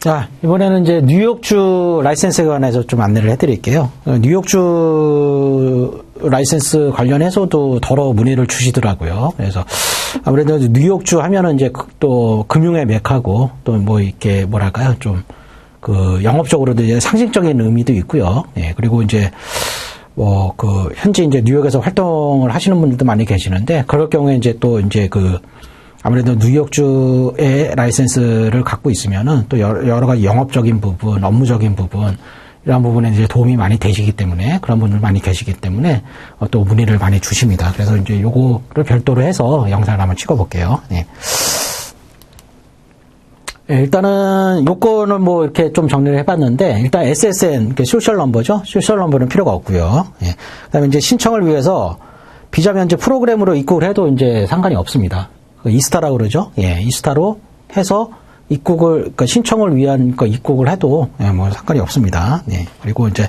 자, 이번에는 이제 뉴욕주 라이센스에 관해서 좀 안내를 해드릴게요. 뉴욕주 라이센스 관련해서도 더러 문의를 주시더라고요. 그래서 아무래도 뉴욕주 하면은 이제 또 금융의 맥하고 또 뭐 이렇게 뭐랄까요, 좀 그 영업적으로도 이제 상징적인 의미도 있고요. 예, 그리고 이제 뭐 그 현재 이제 뉴욕에서 활동을 하시는 분들도 많이 계시는데 그럴 경우에 이제 또 이제 그 아무래도 뉴욕주의 라이센스를 갖고 있으면은 또 여러 가지 영업적인 부분, 업무적인 부분, 이런 부분에 이제 도움이 많이 되시기 때문에, 그런 분들 많이 계시기 때문에, 또 문의를 많이 주십니다. 그래서 이제 요거를 별도로 해서 영상을 한번 찍어볼게요. 네. 일단은 요거는 뭐 이렇게 좀 정리를 해봤는데, 일단 SSN, 소셜 넘버죠? 소셜 넘버는 필요가 없고요. 예. 그 다음에 이제 신청을 위해서 비자 면제 프로그램으로 입국을 해도 이제 상관이 없습니다. 이스타라고 그러죠. 예, 이스타로 해서 입국을, 그러니까 신청을 위한 입국을 해도, 예, 뭐 상관이 없습니다. 예, 그리고 이제,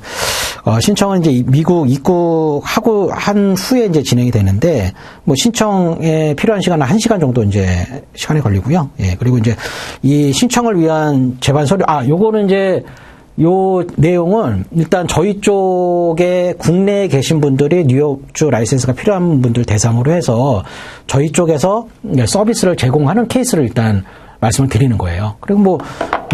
신청은 이제 미국 입국하고 한 후에 이제 진행이 되는데, 뭐 신청에 필요한 시간은 1시간 정도 이제 시간이 걸리고요. 예, 그리고 이제 이 신청을 위한 제반 서류, 요거는 이제 요 내용은 일단 저희 쪽에 국내에 계신 분들이 뉴욕주 라이센스가 필요한 분들 대상으로 해서 저희 쪽에서 서비스를 제공하는 케이스를 일단 말씀을 드리는 거예요. 그리고 뭐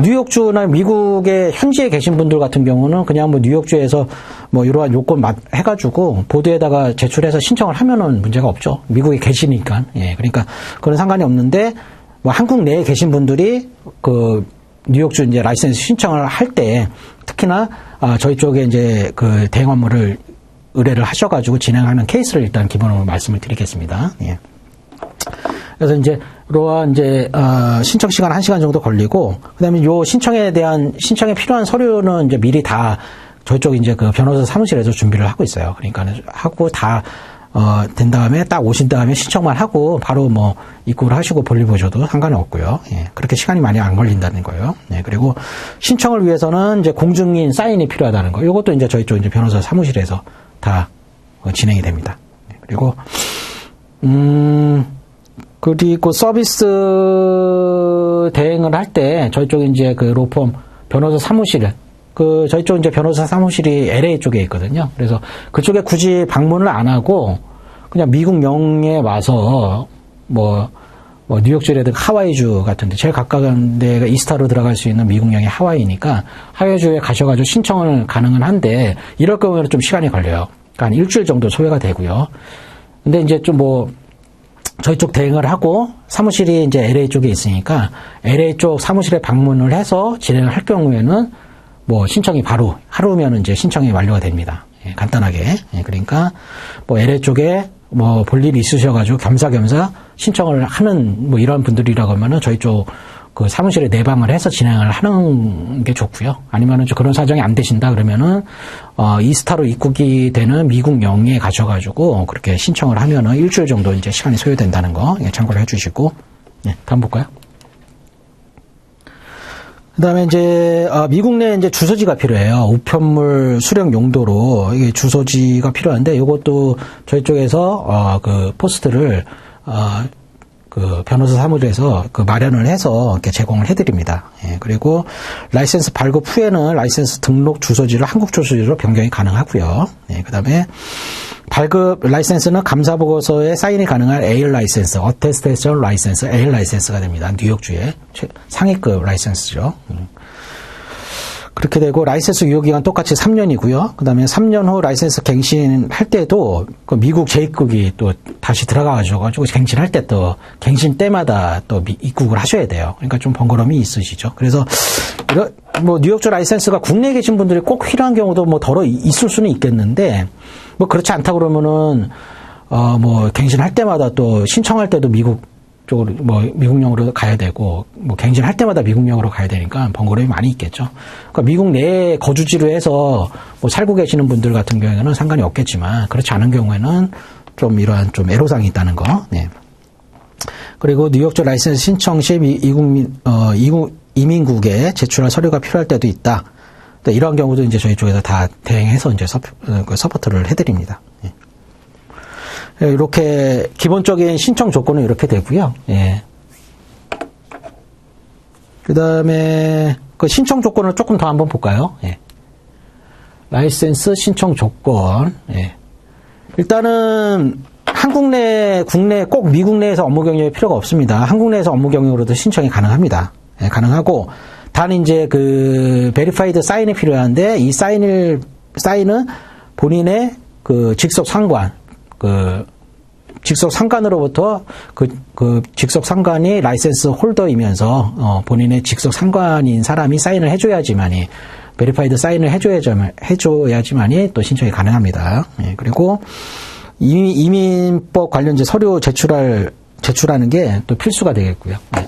뉴욕주나 미국의 현지에 계신 분들 같은 경우는 그냥 뭐 뉴욕주에서 뭐 이러한 요건 해가지고 보드에다가 제출해서 신청을 하면은 문제가 없죠. 미국에 계시니까. 예, 그러니까 그런 상관이 없는데 뭐 한국 내에 계신 분들이 그 뉴욕주 이제 라이센스 신청을 할 때 특히나 저희 쪽에 이제 그 대행 업무를 의뢰를 하셔가지고 진행하는 케이스를 일단 기본으로 말씀을 드리겠습니다. 예. 그래서 이제 이러한 이제 신청 시간 1시간 정도 걸리고 그다음에 요 신청에 필요한 서류는 이제 미리 다 저희 쪽 이제 그 변호사 사무실에서 준비를 하고 있어요. 그러니까 하고 다 된 다음에 딱 오신 다음에 신청만 하고 바로 뭐 입국을 하시고 볼일 보셔도 상관이 없고요. 예, 그렇게 시간이 많이 안 걸린다는 거예요. 예, 그리고 신청을 위해서는 이제 공증인 사인이 필요하다는 거. 이것도 이제 저희 쪽 이제 변호사 사무실에서 다 진행이 됩니다. 예, 그리고 서비스 대행을 할 때 저희 쪽 이제 그 로펌 변호사 사무실 저희 쪽 이제 변호사 사무실이 LA 쪽에 있거든요. 그래서 그쪽에 굳이 방문을 안 하고 그냥 미국 영에 와서 뭐 뉴욕주라든가 하와이주 같은데 제일 가까운 데가 이스타로 들어갈 수 있는 미국 영이 하와이니까 하와이주에 가셔가지고 신청을 가능은 한데 이럴 경우에는 좀 시간이 걸려요. 그러니까 한 일주일 정도 소요가 되고요. 근데 이제 좀 저희 쪽 대행을 하고 사무실이 이제 LA 쪽에 있으니까 LA 쪽 사무실에 방문을 해서 진행을 할 경우에는 뭐 신청이 바로 하루면 이제 신청이 완료가 됩니다. 예, 간단하게. 예, 그러니까 뭐 LA 쪽에 뭐 볼 일이 있으셔가지고 겸사겸사 신청을 하는 뭐 이런 분들이라고 하면은 저희 쪽 그 사무실에 내방을 해서 진행을 하는 게 좋고요. 아니면은 그런 사정이 안 되신다 그러면은 이스타로 입국이 되는 미국 영에 가셔가지고 그렇게 신청을 하면은 일주일 정도 이제 시간이 소요된다는 거 참고를 해주시고. 예, 다음 볼까요? 그 다음에 이제, 미국 내에 이제 주소지가 필요해요. 우편물 수령 용도로, 이게 주소지가 필요한데, 이것도 저희 쪽에서, 그 포스트를, 그 변호사 사무실에서 그 마련을 해서 이렇게 제공을 해드립니다. 예, 그리고 라이센스 발급 후에는 라이센스 등록 주소지를 한국 주소지로 변경이 가능하고요. 예, 그 다음에 발급 라이센스는 감사보고서에 사인이 가능한 AL 라이센스, 어테스테이션 라이센스, AL 라이센스가 됩니다. 뉴욕주의 상위급 라이센스죠. 그렇게 되고 라이센스 유효기간 똑같이 3년이고요. 그 다음에 3년 후 라이센스 갱신할 때도 그 미국 재입국이 또 다시 들어가가지고 갱신할 때 또 갱신 때마다 또 입국을 하셔야 돼요. 그러니까 좀 번거로움이 있으시죠. 그래서 뭐 뉴욕주 라이센스가 국내에 계신 분들이 꼭 필요한 경우도 뭐 덜어 있을 수는 있겠는데 뭐 그렇지 않다 그러면은 뭐 갱신할 때마다 또 신청할 때도 미국 쪽으로 뭐 미국령으로 가야 되고 뭐 갱신할 때마다 미국령으로 가야 되니까 번거로움이 많이 있겠죠. 그러니까 미국 내에 거주지로 해서 뭐 살고 계시는 분들 같은 경우에는 상관이 없겠지만 그렇지 않은 경우에는 좀 이러한 좀 애로사항이 있다는 거. 네. 그리고 뉴욕주 라이센스 신청 시 이민국에 제출할 서류가 필요할 때도 있다. 이러한 경우도 이제 저희 쪽에서 다 대행해서 이제 서포트를 해드립니다. 네. 이렇게 기본적인 신청 조건은 이렇게 되고요. 예. 그 다음에 그 신청 조건을 조금 더 한번 볼까요? 예. 라이센스 신청 조건. 예. 일단은 한국 내, 국내, 꼭 미국 내에서 업무 경력이 필요가 없습니다. 한국 내에서 업무 경력으로도 신청이 가능합니다. 예, 가능하고, 단 이제 그 베리파이드 사인이 필요한데, 이 사인은 본인의 그 직속 상관, 직속 상관으로부터 그 직속 상관이 라이센스 홀더이면서 본인의 직속 상관인 사람이 사인을 해줘야지만이 베리파이드 사인을 해줘야지만이 또 신청이 가능합니다. 예, 그리고 이민법 관련 서류 제출하는 게 또 필수가 되겠고요. 예,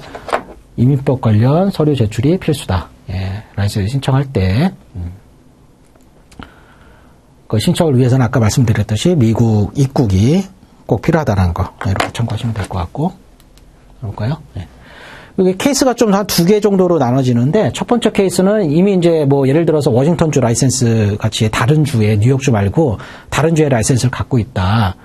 이민법 관련 서류 제출이 필수다. 예, 라이센스 신청할 때. 그 신청을 위해서는 아까 말씀드렸듯이 미국 입국이 꼭 필요하다는 거 이렇게 참고하시면 될 것 같고 볼까요? 네. 이게 케이스가 좀 한 2개 정도로 나눠지는데 첫 번째 케이스는 이미 이제 뭐 예를 들어서 워싱턴주 라이센스 같이 다른 주에 뉴욕주 말고 다른 주의 라이센스를 갖고 있다.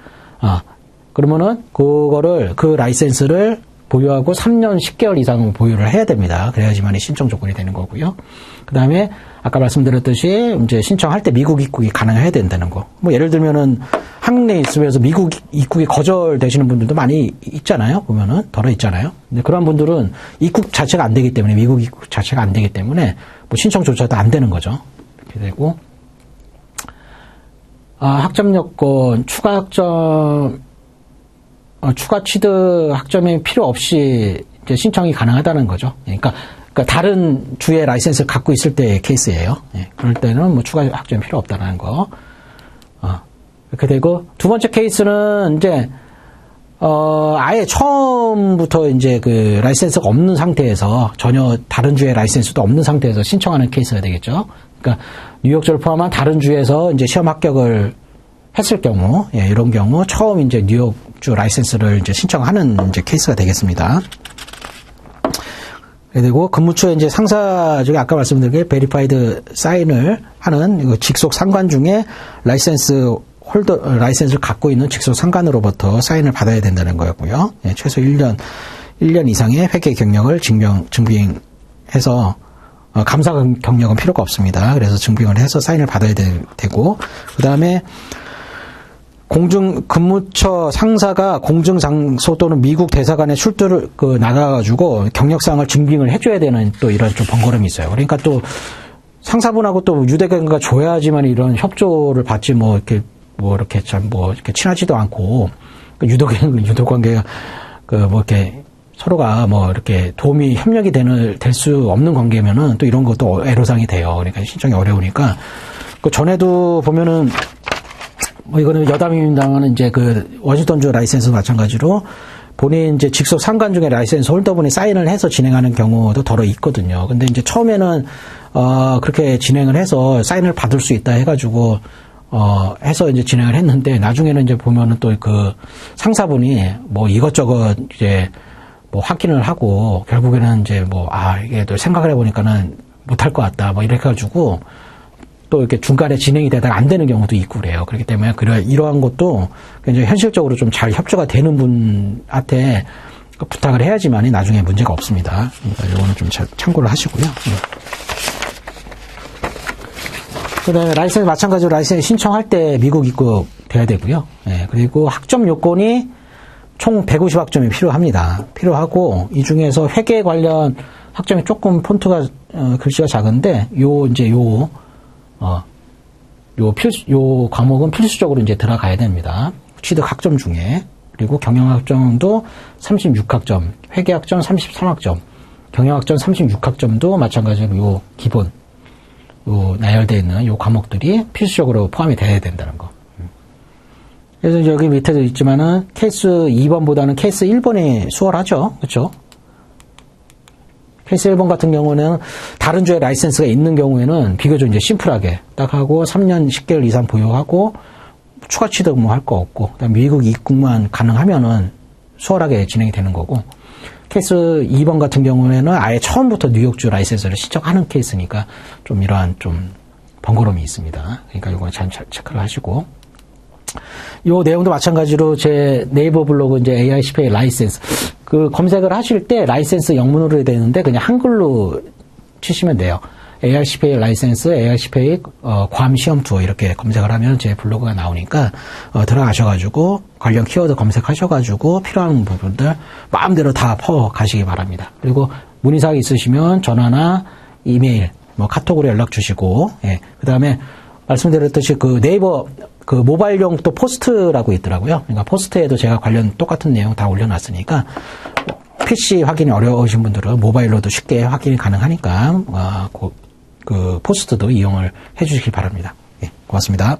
그러면은 그 라이센스를 보유하고 3년 10개월 이상은 보유를 해야 됩니다. 그래야지만이 신청 조건이 되는 거고요. 그 다음에 아까 말씀드렸듯이 이제 신청할 때 미국 입국이 가능해야 된다는 거. 뭐 예를 들면은 한국 내에 있으면서 미국 입국이 거절되시는 분들도 많이 있잖아요. 보면은 덜어 있잖아요. 근데 그런 분들은 입국 자체가 안 되기 때문에 미국 입국 자체가 안 되기 때문에 뭐 신청조차도 안 되는 거죠. 이렇게 되고 학점 여건 추가 취득 학점이 필요 없이 이제 신청이 가능하다는 거죠. 그러니까 다른 주의 라이센스를 갖고 있을 때의 케이스예요. 예, 그럴 때는 뭐 추가 학점이 필요 없다는 거. 이렇게 되고 두 번째 케이스는 이제 아예 처음부터 이제 그 라이센스가 없는 상태에서 전혀 다른 주의 라이센스도 없는 상태에서 신청하는 케이스가 되겠죠. 그러니까 뉴욕주를 포함한 다른 주에서 이제 시험 합격을 했을 경우, 예, 이런 경우 처음 이제 뉴욕주 라이센스를 이제 신청하는 이제 케이스가 되겠습니다. 그리고 근무처에 이제 상사 중에 아까 말씀드린 게 베리파이드 사인을 하는 직속 상관 중에 라이센스를 갖고 있는 직속 상관으로부터 사인을 받아야 된다는 거였고요. 예, 최소 1년 이상의 회계 경력을 증빙해서 감사 경력은 필요가 없습니다. 그래서 증빙을 해서 사인을 받아야 되고 그 다음에 근무처 상사가 공증장소 또는 미국 대사관에 출두를 나가가지고 경력사항을 증빙을 해줘야 되는 또 이런 좀 번거로움이 있어요. 그러니까 또 상사분하고 또 유대관계가 좋아야지만 이런 협조를 받지 이렇게 친하지도 않고 유도관계가 이렇게 서로가 이렇게 협력이 될 수 없는 관계면은 또 이런 것도 애로사항이 돼요. 그러니까 신청이 어려우니까 전에도 보면은 이거는 여담입니다만은 이제 워싱턴주 라이센스 마찬가지로 본인 이제 직속 상관 중에 라이센스 홀더분이 사인을 해서 진행하는 경우도 더러 있거든요. 근데 이제 처음에는 그렇게 진행을 해서 사인을 받을 수 있다 해가지고 해서 이제 진행을 했는데 나중에는 이제 보면은 또 상사분이 이것저것 이제 확인을 하고 결국에는 이제 이게 또 생각을 해보니까는 못할 것 같다 이렇게 해가지고 또 이렇게 중간에 진행이 되다가 안 되는 경우도 있고 그래요. 그렇기 때문에 이러한 것도 굉장히 현실적으로 좀 잘 협조가 되는 분한테 부탁을 해야지만이 나중에 문제가 없습니다. 그러니까 이거는 좀 참고를 하시고요. 그 다음에 라이센스 마찬가지로 라이센스 신청할 때 미국 입국 돼야 되고요. 예, 그리고 학점 요건이 총 150학점이 필요하고 이 중에서 회계 관련 학점이 조금 폰트가 글씨가 작은데 요 과목은 필수적으로 이제 들어가야 됩니다. 취득 학점 중에. 그리고 경영학점도 36학점, 회계학점 33학점, 경영학점 36학점도 마찬가지로 기본, 나열되어 있는 요 과목들이 필수적으로 포함이 돼야 된다는 거. 그래서 여기 밑에도 있지만은 케이스 2번보다는 케이스 1번이 수월하죠. 그렇죠? 케이스 1번 같은 경우는 다른 주에 라이센스가 있는 경우에는 비교적 이제 심플하게 딱 하고 3년 10개월 이상 보유하고 추가 취득 할 거 없고 그다음 미국 입국만 가능하면은 수월하게 진행이 되는 거고 케이스 2번 같은 경우에는 아예 처음부터 뉴욕주 라이센스를 신청하는 케이스니까 좀 이러한 좀 번거로움이 있습니다. 그러니까 이거 잘 체크를 하시고 요 내용도 마찬가지로 제 네이버 블로그 이제 AICPA 라이센스 검색을 하실 때 라이센스 영문으로 해야 되는데 그냥 한글로 치시면 돼요. ARCPA 라이센스, ARCPA 괌 시험 투어 이렇게 검색을 하면 제 블로그가 나오니까 들어가셔가지고 관련 키워드 검색하셔가지고 필요한 부분들 마음대로 다 퍼 가시기 바랍니다. 그리고 문의사항 있으시면 전화나 이메일, 뭐 카톡으로 연락 주시고, 예. 그 다음에 말씀드렸듯이 그 네이버 그 모바일용 또 포스트라고 있더라고요. 그러니까 포스트에도 제가 관련 똑같은 내용 다 올려놨으니까 PC 확인이 어려우신 분들은 모바일로도 쉽게 확인이 가능하니까 그 포스트도 이용을 해주시기 바랍니다. 예, 고맙습니다.